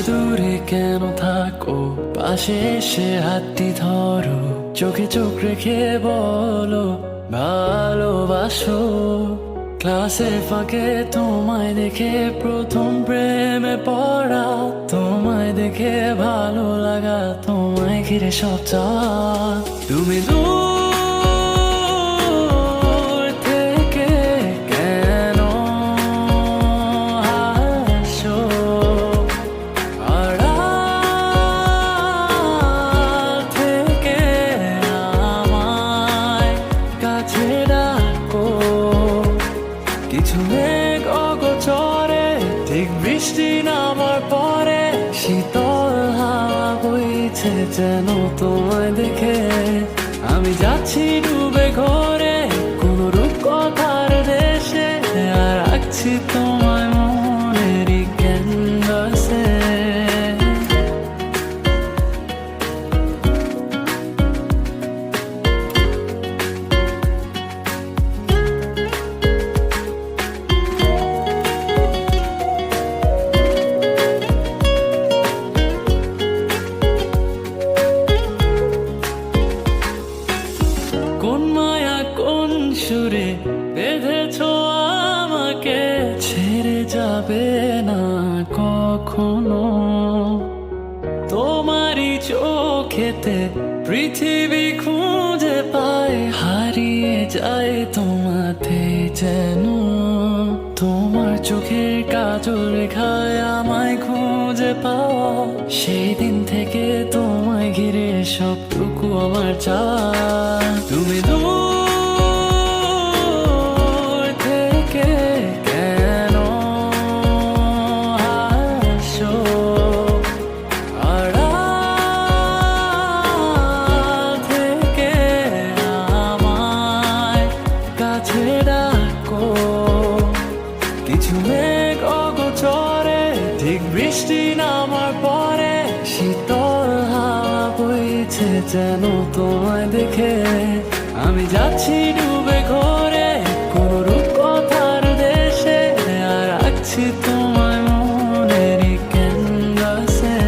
দূরে কেন থাকো, পাশে এসে হাতটি ধরো, চোখে চোখ রেখে বলো ভালোবাসো। ক্লাসের ফাঁকে তোমায় দেখে প্রথম প্রেমে পড়া, তোমায় দেখে ভালো লাগা, তোমায় ঘিরে সব চাওয়া। তুমি দূর থেকে কেন আসো, আড়াল থেকে আমায় কাছে ডাকো। কিছু মেঘ অগোচরে, ঠিক বৃষ্টি নামার পরে, শীতল হাওয়া বইছে যেন তোমায় দেখে। আমি যাচ্ছি ডুবে ঘরে কোনো রূপকথার দেশে, আর রাখছি তোমায় মনেরই ক্যানভাসে। কোন মায়া কোন সুরে বেঁধেছো আমাকে, ছেড়ে যাবে না কখনো। তোমারই চোখেতে পৃথিবী খুঁজে পায়, হারিয়ে যায় তোমাতে যেন। তোমার চোখের কাজল রেখায় আমায় খুঁজে পাওয়া, সেই দিন থেকে তোমায় ঘিরে সবটুকু আমার চাওয়া। তুমি দূর থেকে কেন আসো, আড়াল থেকে আমায় কাছে ডাকো। কিছু মেঘ অগোচরে, ঠিক বৃষ্টি নামার পরে, শীতল হাওয়া বইছে যেন তোমায় দেখে। আমি যাচ্ছি ডুবে ঘরে কোনো রূপকথার দেশে, আর রাখছি তোমায় মনেরই ক্যানভাসে।